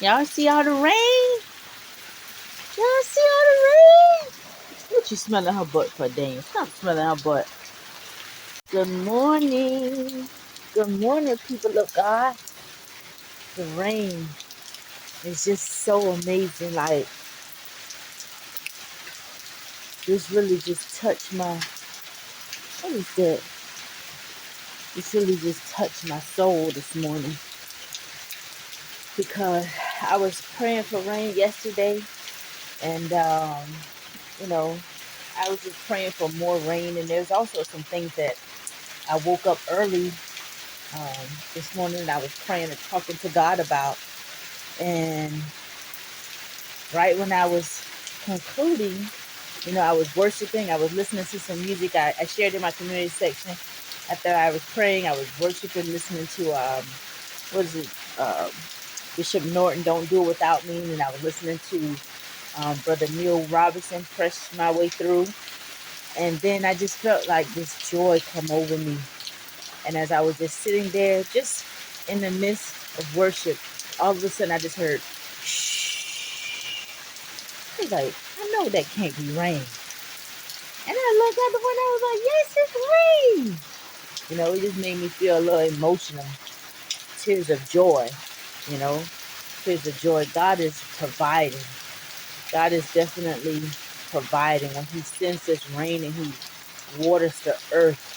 Y'all see all the rain? Y'all see all the rain? What you smelling her butt for, Daniel? Stop smelling her butt. Good morning. Good morning, people of God. The rain is just so amazing. Like, this really just touched my, what is that? This really just touched my soul this morning because I was praying for rain yesterday, and you know, I was just praying for more rain. And there's also some things that I woke up early this morning and I was praying and talking to God about. And right when I was concluding, I was worshiping, I was listening to some music. I shared in my community section. After I was praying, I was worshiping, listening to what is it? Bishop Norton, "Don't Do It Without Me," and I was listening to Brother Neil Robinson, "Press My Way Through." And then I just felt like this joy come over me. And as I was just sitting there, just in the midst of worship, all of a sudden I just heard, shh. I was like, I know that can't be rain. And I looked out the window, I was like, yes, it's rain. It just made me feel a little emotional. Tears of joy, you know, tears of joy. God is providing. God is definitely providing when He sends this rain and He waters the earth.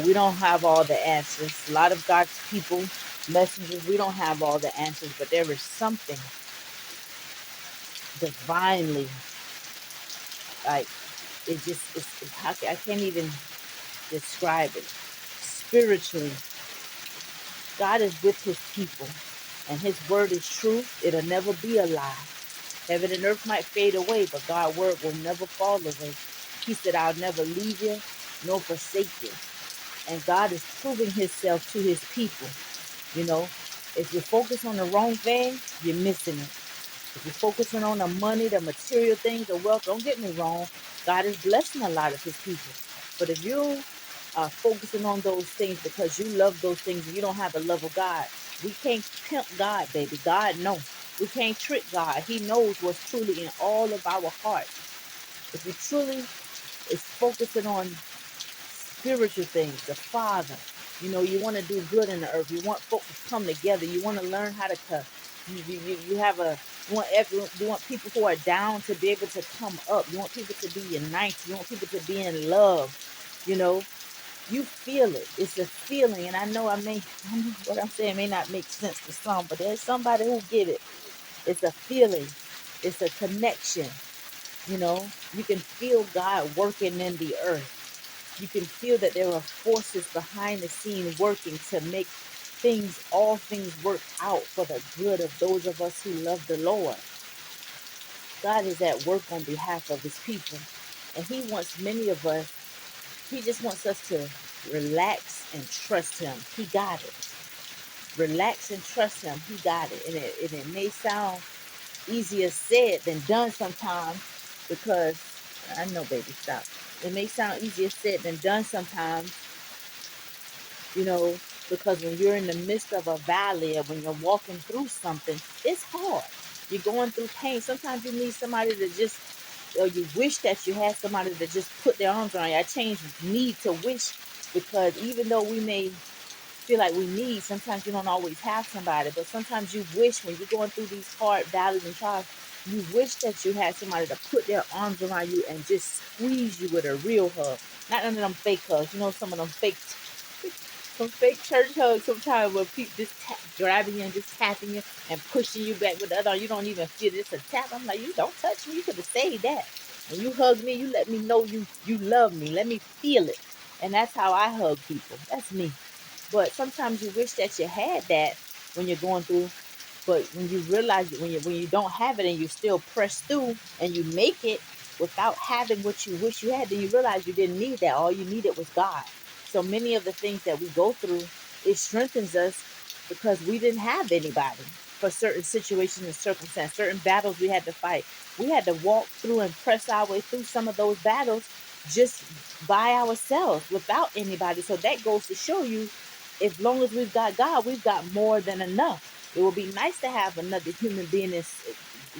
We don't have all the answers. A lot of God's people, messengers, we don't have all the answers, but there is something divinely, like, I can't even describe it. Spiritually, God is with His people, and His word is truth. It'll never be a lie. Heaven and earth might fade away, but God's word will never fall away. He said, I'll never leave you nor forsake you. And God is proving Himself to His people. If you focus on the wrong thing, you're missing it. If you're focusing on the money, the material things, the wealth, don't get me wrong, God is blessing a lot of His people. But if you are focusing on those things because you love those things and you don't have the love of God, we can't pimp God, baby. God knows. We can't trick God. He knows what's truly in all of our hearts. If you truly is focusing on spiritual things, the Father, you want to do good in the earth. You want folks to come together. You want to learn how to you have a you want people who are down to be able to come up. You want people to be united. You want people to be in love. You know, you feel it. It's a feeling, and I know what I'm saying may not make sense to some, but there's somebody who get it. It's a feeling. It's a connection. You can feel God working in the earth. You can feel that there are forces behind the scene working to make all things work out for the good of those of us who love the Lord. God is at work on behalf of His people. And He wants many of us, He just wants us to relax and trust Him. He got it. Relax and trust Him. He got it. And it may sound easier said than done sometimes because, I know, baby, stop. It may sound easier said than done sometimes, you know, because when you're in the midst of a valley or when you're walking through something, it's hard. You're going through pain. Sometimes you need somebody to just, or you wish that you had somebody to just put their arms around you. I changed need to wish because even though we may feel like we need, sometimes you don't always have somebody, but sometimes you wish when you're going through these hard valleys and trials, you wish that you had somebody to put their arms around you and just squeeze you with a real hug. Not none of them fake hugs. Some of them fake church hugs sometimes where people just grabbing you and just tapping you and pushing you back with the other arm. You don't even feel this a tap. I'm like, you don't touch me. You could have said that. When you hug me, you let me know you love me. Let me feel it. And that's how I hug people. That's me. But sometimes you wish that you had that when you're going through. But when you realize it, when you don't have it and you still press through and you make it without having what you wish you had, then you realize you didn't need that. All you needed was God. So many of the things that we go through, it strengthens us because we didn't have anybody for certain situations and circumstances, certain battles we had to fight. We had to walk through and press our way through some of those battles just by ourselves without anybody. So that goes to show you, as long as we've got God, we've got more than enough. It would be nice to have another human being that's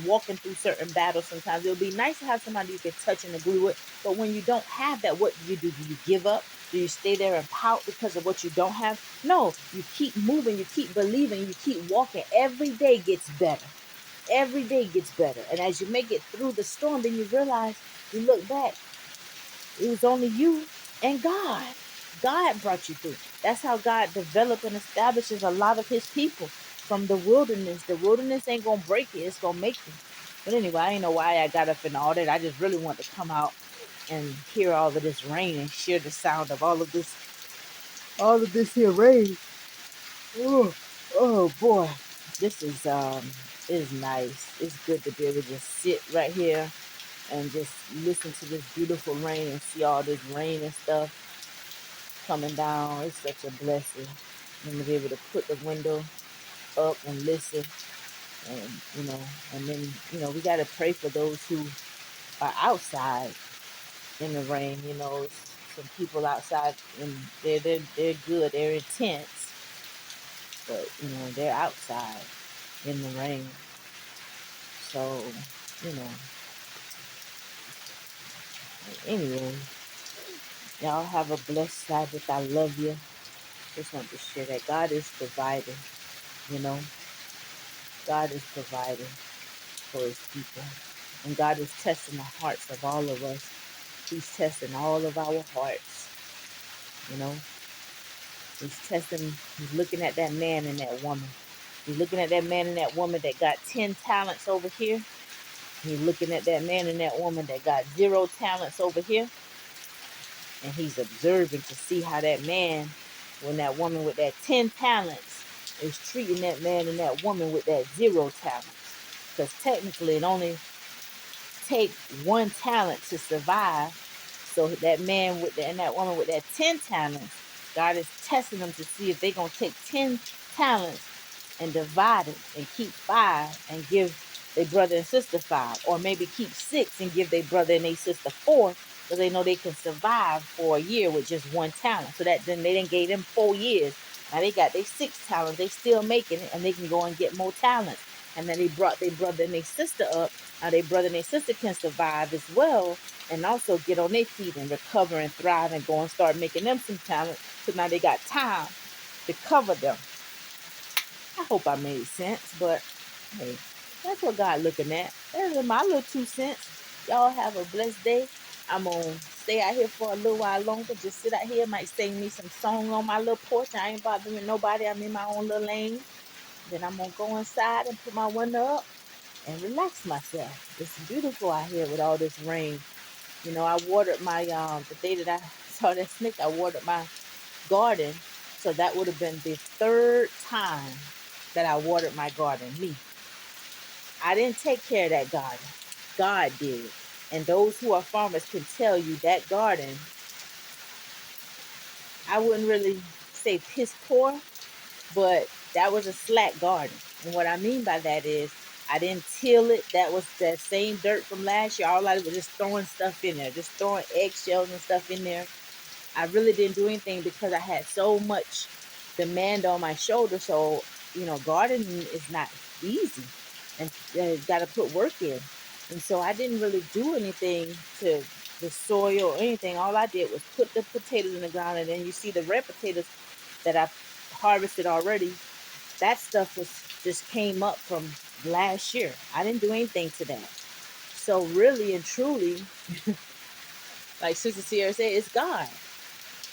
walking through certain battles sometimes. It would be nice to have somebody you can touch and agree with. But when you don't have that, what do you do? Do you give up? Do you stay there and pout because of what you don't have? No, you keep moving, you keep believing, you keep walking. Every day gets better. Every day gets better. And as you make it through the storm, then you realize, you look back, it was only you and God. God brought you through. That's how God developed and establishes a lot of his people from the wilderness. The wilderness ain't gonna break it, it's gonna make you. But anyway, I ain't know why I got up and all that. I just really want to come out and hear all of this rain and share the sound of all of this here rain. Oh, oh boy. This is nice. It's good to be able to just sit right here and just listen to this beautiful rain and see all this rain and stuff coming down. It's such a blessing. And to be able to put the window up and listen, and and then we got to pray for those who are outside in the rain. Some people outside, and they're good, they're intense, but they're outside in the rain. So you know anyway, y'all have a blessed Sabbath. I love you. Just want to share that God is providing. you know God is providing for his people. And God is testing the hearts of all of us. He's testing all of our hearts. You know, he's looking at that man and that woman. He's looking at that man and that woman that got 10 talents over here. He's looking at that man and that woman that got 0 talents over here. And he's observing to see how that man, when that woman with that 10 talents is treating that man and that woman with that 0 talents. Because technically it only take 1 talent to survive. So that man and that woman with that 10 talents, God is testing them to see if they're going to take 10 talents and divide it and keep 5 and give their brother and sister 5, or maybe keep 6 and give their brother and their sister 4, because they know they can survive for a year with just 1 talent. So that then they didn't gave them 4 years. Now they got their 6 talents. They still making it, and they can go and get more talents. And then they brought their brother and their sister up. Now their brother and their sister can survive as well, and also get on their feet and recover and thrive and go and start making them some talent. So now they got time to cover them. I hope I made sense, but hey, that's what God looking at. That's my little 2 cents. Y'all have a blessed day. I'm gonna stay out here for a little while longer. Just sit out here, might sing me some song on my little porch. I ain't bothering nobody. I'm in my own little lane. Then I'm gonna go inside and put my window up and relax myself. It's beautiful out here with all this rain. I watered my the day that I saw that snake, I watered my garden. So that would have been the 3rd time that I watered my garden. Me. I didn't take care of that garden. God did. And those who are farmers can tell you that garden, I wouldn't really say piss poor, but that was a slack garden. And what I mean by that is I didn't till it. That was that same dirt from last year. All I did was just throwing stuff in there, just throwing eggshells and stuff in there. I really didn't do anything because I had so much demand on my shoulder. So, gardening is not easy, and got to put work in. And so I didn't really do anything to the soil or anything. All I did was put the potatoes in the ground, and then you see the red potatoes that I harvested already. That stuff was just came up from last year. I didn't do anything to that. So really and truly, like Sister Sierra said, it's God.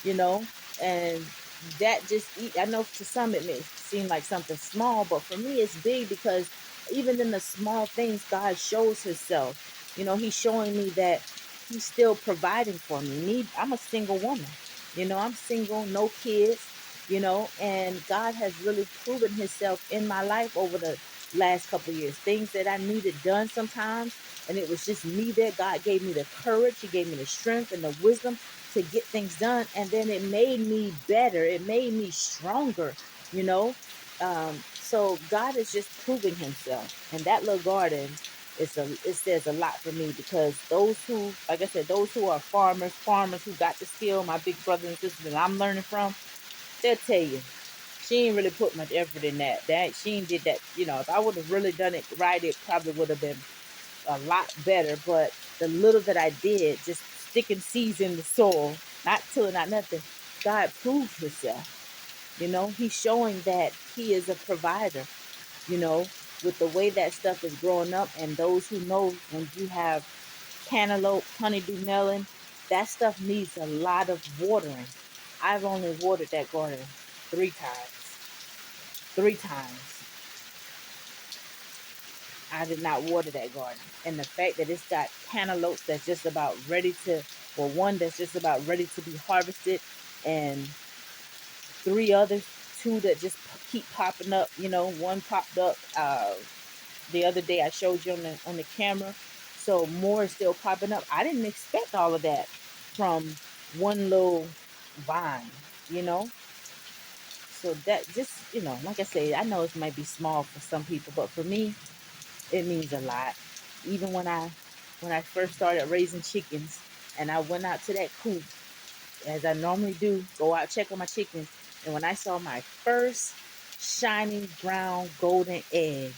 you know, and that just, I know to some it may seem like something small, but for me it's big because even in the small things, God shows himself. He's showing me that he's still providing for me. I'm a single woman. I'm single, no kids, and God has really proven himself in my life over the last couple of years. Things that I needed done sometimes, and it was just me there. God gave me the courage, he gave me the strength and the wisdom to get things done, and then it made me better, it made me stronger. you know so God is just proving himself, and that little garden, it says a lot for me, because those who, like I said, those who are farmers who got the skill, my big brothers and sisters that I'm learning from, they'll tell you She ain't really put much effort in that. She ain't did that. If I would have really done it right, it probably would have been a lot better. But the little that I did, just sticking seeds in the soil, not tilling, not nothing, God proved Himself. He's showing that He is a provider. You know, with the way that stuff is growing up, and those who know, when you have cantaloupe, honeydew melon, that stuff needs a lot of watering. I've only watered that garden 3 times. 3 times. I did not water that garden. And the fact that it's got cantaloupes that's just about ready to, well, one that's just about ready to be harvested, and three others, two that just keep popping up. One popped up the other day I showed you on the camera. So more is still popping up. I didn't expect all of that from one little vine, you know. So that just, like I say, I know it might be small for some people, but for me, it means a lot. Even when I first started raising chickens, and I went out to that coop, as I normally do, go out check on my chickens, and when I saw my first shiny brown golden egg,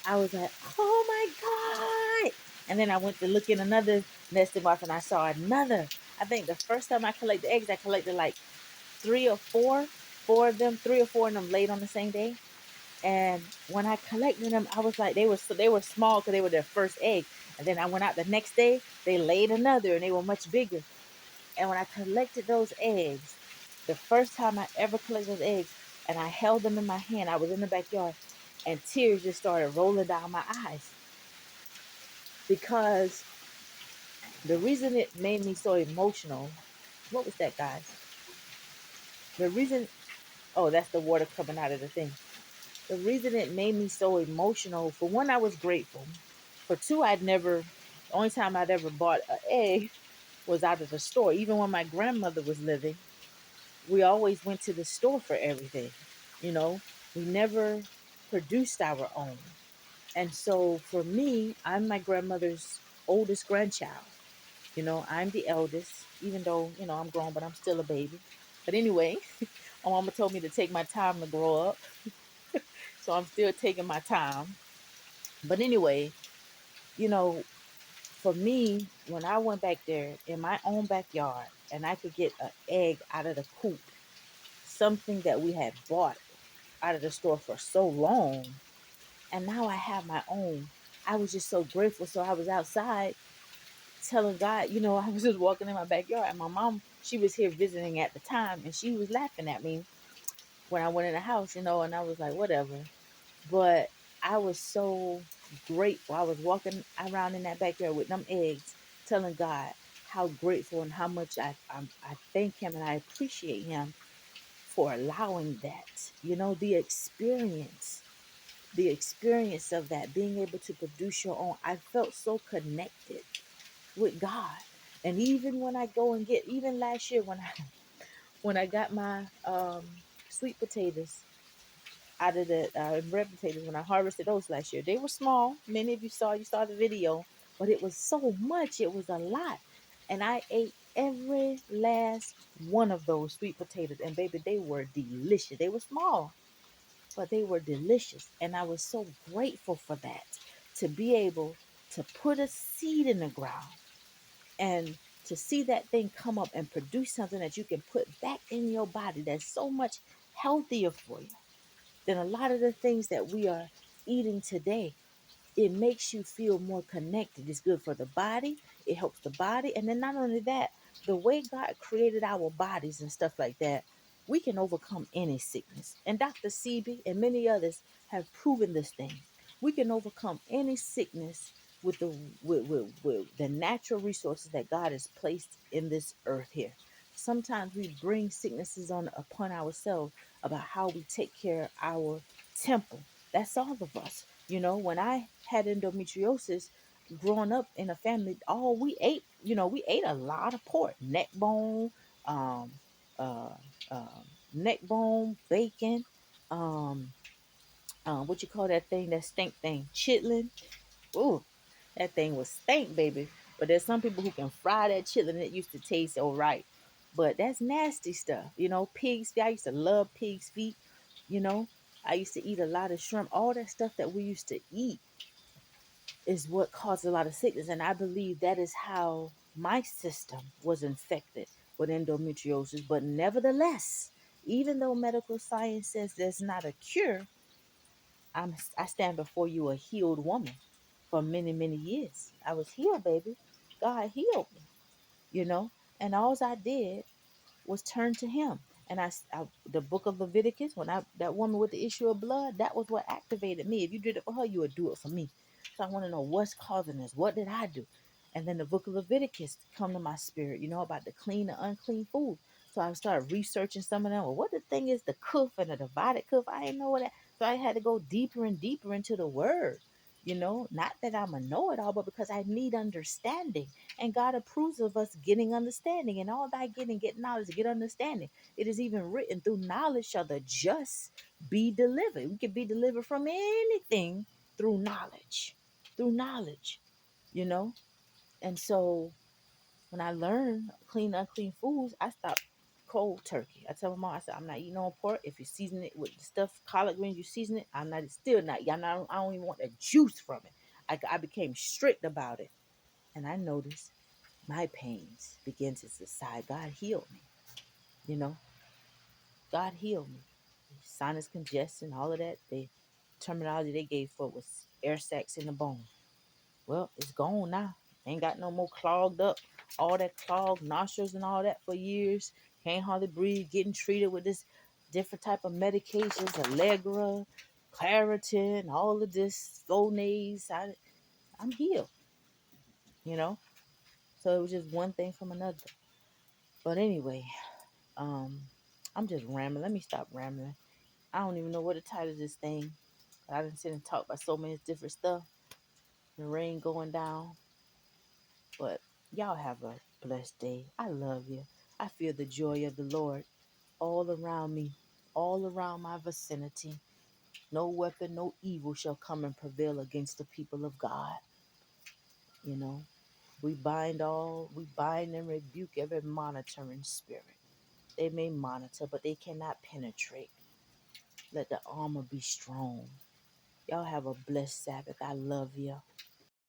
I was like, oh my God. And then I went to look in another nesting box, and I saw another. I think the first time I collected eggs, I collected like four of them, 3 or 4 of them laid on the same day. And when I collected them, I was like, they were small because they were their first egg. And then I went out the next day, they laid another, and they were much bigger. And when I collected those eggs, the first time I ever collected those eggs, and I held them in my hand, I was in the backyard, and tears just started rolling down my eyes. Because the reason it made me so emotional, what was that, guys? The reason, oh, that's the water coming out of the thing. The reason it made me so emotional, for one, I was grateful. For two, the only time I'd ever bought an egg was out of the store. Even when my grandmother was living, we always went to the store for everything. You know, we never produced our own. And so for me, I'm my grandmother's oldest grandchild. I'm the eldest, even though, I'm grown, but I'm still a baby. But anyway, my mama told me to take my time to grow up. So I'm still taking my time. But anyway, you know, for me, when I went back there in my own backyard and I could get an egg out of the coop, something that we had bought out of the store for so long, and now I have my own, I was just so grateful. So I was outside telling God, I was just walking in my backyard, and my mom, she was here visiting at the time, and she was laughing at me when I went in the house, and I was like, whatever. But I was so grateful. I was walking around in that backyard with them eggs, telling God how grateful and how much I thank Him and I appreciate Him for allowing that. The experience of that, being able to produce your own. I felt so connected with God. And even when I go and get, even last year when I got my sweet potatoes out of the red potatoes, when I harvested those last year, they were small. Many of you saw the video, but it was so much. It was a lot, and I ate every last one of those sweet potatoes. And baby, they were delicious. They were small, but they were delicious, and I was so grateful for that, to be able to put a seed in the ground and to see that thing come up and produce something that you can put back in your body that's so much healthier for you than a lot of the things that we are eating today. It makes you feel more connected. It's good for the body. It helps the body. And then not only that, the way God created our bodies and stuff like that, we can overcome any sickness. And Dr. Sebi and many others have proven this thing. We can overcome any sickness with with the natural resources that God has placed in this earth here. Sometimes we bring sicknesses on upon ourselves about how we take care of our temple. That's all of us. When I had endometriosis, growing up in a family, all we ate, we ate a lot of pork, um, uh, uh, neck bone, bacon, um, what you call that thing, that stink thing, chitlin. Ooh, that thing was stank, baby. But there's some people who can fry that chitlin and it used to taste all right. But that's nasty stuff. Pig's feet. I used to love pig's feet. You know, I used to eat a lot of shrimp. All that stuff that we used to eat is what caused a lot of sickness. And I believe that is how my system was infected with endometriosis. But nevertheless, even though medical science says there's not a cure, I stand before you a healed woman for many, many years. I was healed, baby. God healed me, you know. And all I did was turned to him. And the book of Leviticus, when that woman with the issue of blood, that was what activated me. If you did it for her, you would do it for me. So I want to know what's causing this. What did I do? And then the book of Leviticus come to my spirit, about the clean and unclean food. So I started researching some of them. Well, what the thing is the kuf and the divided kuf? I didn't know what that. So I had to go deeper and deeper into the word. Not that I'm a know-it-all, but because I need understanding. And God approves of us getting understanding. And all thy getting, get knowledge, get understanding. It is even written, through knowledge shall the just be delivered. We can be delivered from anything through knowledge. Through knowledge, you know? And so when I learned clean, unclean foods, I stopped cold turkey. I tell my mom, I said, I'm not eating no pork. If you season it with the stuff, collard greens, you season it, I'm not, still not. Y'all not, I don't even want the juice from it. I became strict about it. And I noticed my pains began to subside. God healed me. You know, God healed me. Sinus congestion, all of that. The terminology they gave for it was air sacs in the bone. Well, it's gone now. Ain't got no more clogged up. All that clogged nostrils and all that for years. Can't hardly breathe. Getting treated with this different type of medications, Allegra, Claritin, all of this, Flonase. I'm healed. You know. So it was just one thing from another. But anyway, um, I'm just rambling. Let me stop rambling. I don't even know what to title this thing. I done sit and talk about so many different stuff. The rain going down. But y'all have a blessed day. I love you. I feel the joy of the Lord all around me, all around my vicinity. No weapon, no evil shall come and prevail against the people of God. You know, we bind and rebuke every monitoring spirit. They may monitor, but they cannot penetrate. Let the armor be strong. Y'all have a blessed Sabbath. I love you.